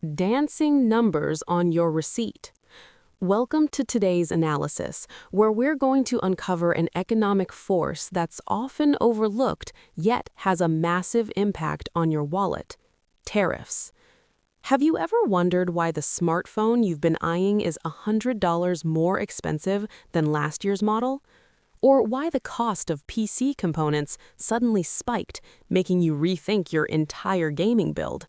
Dancing numbers on your receipt. Welcome to today's analysis, where we're going to uncover an economic force that's often overlooked yet has a massive impact on your wallet: tariffs. Have you ever wondered why the smartphone you've been eyeing is $100 more expensive than last year's model? Or why the cost of PC components suddenly spiked, making you rethink your entire gaming build?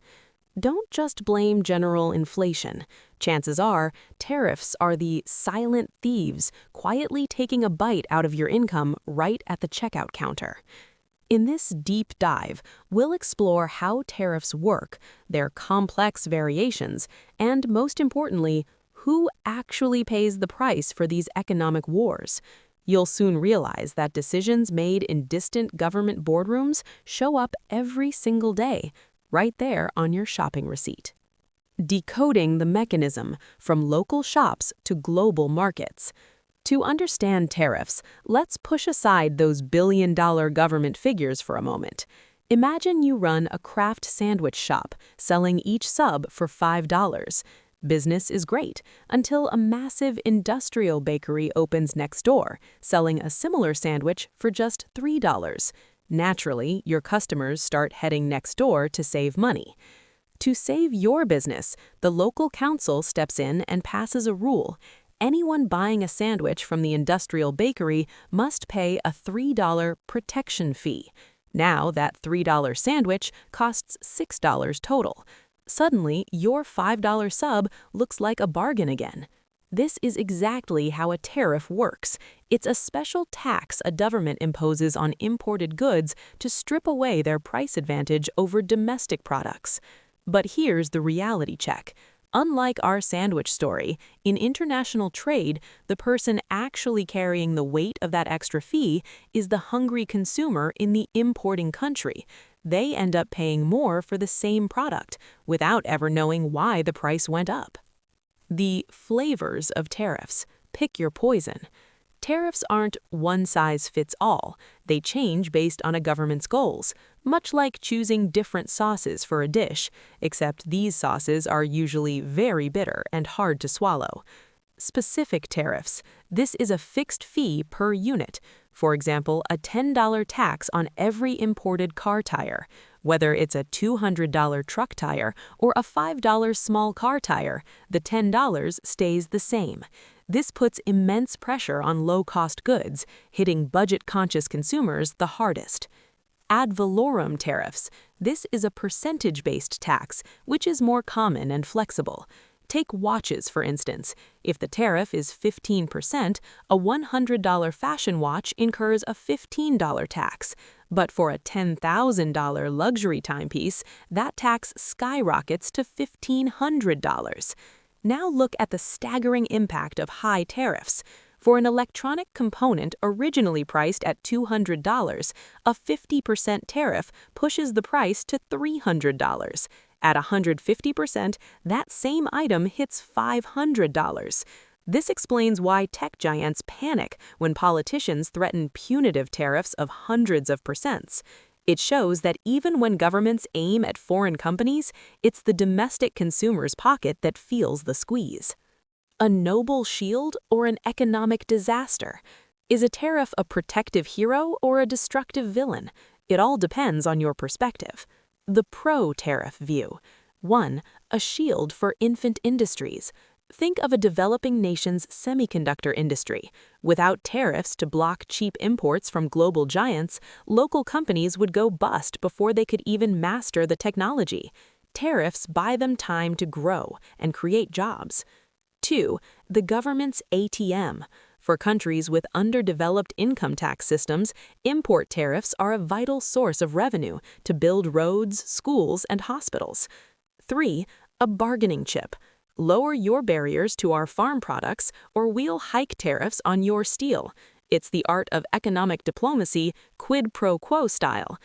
Don't just blame general inflation. Chances are, tariffs are the silent thieves quietly taking a bite out of your income right at the checkout counter. In this deep dive, we'll explore how tariffs work, their complex variations, and most importantly, who actually pays the price for these economic wars. You'll soon realize that decisions made in distant government boardrooms show up every single day, right there on your shopping receipt. Decoding the mechanism from local shops to global markets. To understand tariffs, let's push aside those billion-dollar government figures for a moment. Imagine you run a craft sandwich shop, selling each sub for $5. Business is great until a massive industrial bakery opens next door, selling a similar sandwich for just $3. Naturally, your customers start heading next door to save money. To save your business, the local council steps in and passes a rule. Anyone buying a sandwich from the industrial bakery must pay a $3 protection fee. Now that $3 sandwich costs $6 total. Suddenly, your $5 sub looks like a bargain again. This is exactly how a tariff works. It's a special tax a government imposes on imported goods to strip away their price advantage over domestic products. But here's the reality check. Unlike our sandwich story, in international trade, the person actually carrying the weight of that extra fee is the hungry consumer in the importing country. They end up paying more for the same product without ever knowing why the price went up. The flavors of tariffs. Pick your poison. Tariffs aren't one size fits all. They change based on a government's goals, much like choosing different sauces for a dish, except these sauces are usually very bitter and hard to swallow. Specific tariffs. This is a fixed fee per unit. For example, a $10 tax on every imported car tire. Whether it's a $200 truck tire or a $5 small car tire, the $10 stays the same. This puts immense pressure on low-cost goods, hitting budget-conscious consumers the hardest. Ad valorem tariffs. This is a percentage-based tax, which is more common and flexible. Take watches, for instance. If the tariff is 15%, a $100 fashion watch incurs a $15 tax. But for a $10,000 luxury timepiece, that tax skyrockets to $1,500. Now look at the staggering impact of high tariffs. For an electronic component originally priced at $200, a 50% tariff pushes the price to $300. At 150%, that same item hits $500. This explains why tech giants panic when politicians threaten punitive tariffs of hundreds of percents. It shows that even when governments aim at foreign companies, it's the domestic consumer's pocket that feels the squeeze. A noble shield or an economic disaster? Is a tariff a protective hero or a destructive villain? It all depends on your perspective. The pro-tariff view. 1. A shield for infant industries. Think of a developing nation's semiconductor industry. Without tariffs to block cheap imports from global giants, local companies would go bust before they could even master the technology. Tariffs buy them time to grow and create jobs. 2. The government's ATM. For countries with underdeveloped income tax systems, import tariffs are a vital source of revenue to build roads, schools, and hospitals. 3. A bargaining chip. Lower your barriers to our farm products, or we'll hike tariffs on your steel. It's the art of economic diplomacy, quid pro quo style.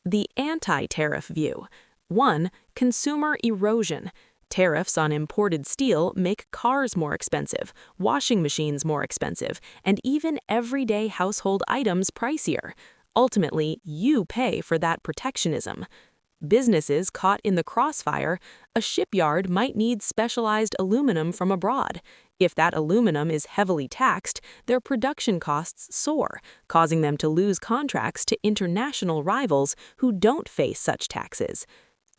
The anti-tariff view. 1. Consumer erosion. Tariffs on imported steel make cars more expensive, washing machines more expensive, and even everyday household items pricier. Ultimately, you pay for that protectionism. Businesses caught in the crossfire, a shipyard might need specialized aluminum from abroad. If that aluminum is heavily taxed, their production costs soar, causing them to lose contracts to international rivals who don't face such taxes.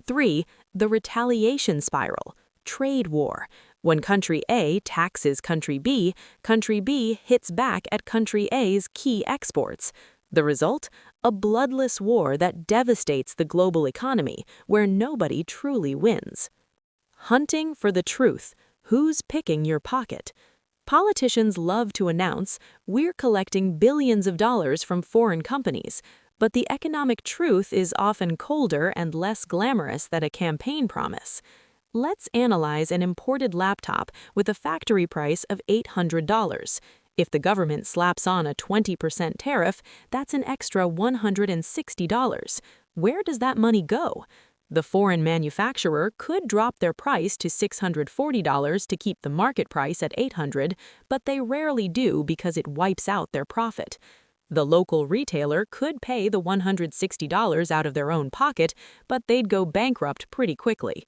3. The retaliation spiral. Trade war. When country A taxes country B hits back at country A's key exports. The result? A bloodless war that devastates the global economy, where nobody truly wins. Hunting for the truth. Who's picking your pocket? Politicians love to announce, "We're collecting billions of dollars from foreign companies," but the economic truth is often colder and less glamorous than a campaign promise. Let's analyze an imported laptop with a factory price of $800. If the government slaps on a 20% tariff, that's an extra $160. Where does that money go? The foreign manufacturer could drop their price to $640 to keep the market price at $800, but they rarely do because it wipes out their profit. The local retailer could pay the $160 out of their own pocket, but they'd go bankrupt pretty quickly.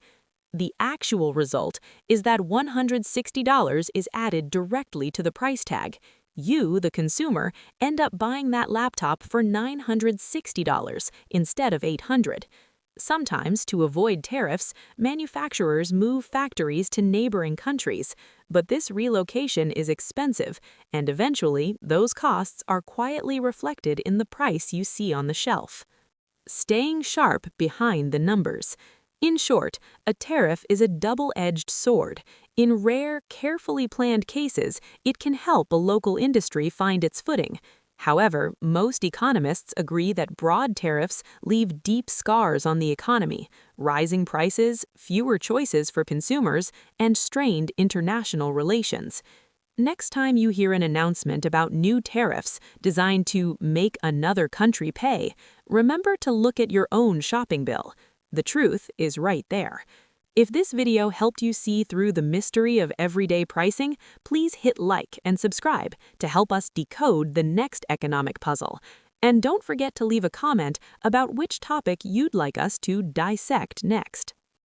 The actual result is that $160 is added directly to the price tag. You, the consumer, end up buying that laptop for $960 instead of $800. Sometimes, to avoid tariffs, manufacturers move factories to neighboring countries, but this relocation is expensive, and eventually those costs are quietly reflected in the price you see on the shelf. Staying sharp behind the numbers. In short, a tariff is a double-edged sword. In rare, carefully planned cases, it can help a local industry find its footing. However, most economists agree that broad tariffs leave deep scars on the economy, rising prices, fewer choices for consumers, and strained international relations. Next time you hear an announcement about new tariffs designed to make another country pay, remember to look at your own shopping bill. The truth is right there. If this video helped you see through the mystery of everyday pricing, please hit like and subscribe to help us decode the next economic puzzle. And don't forget to leave a comment about which topic you'd like us to dissect next.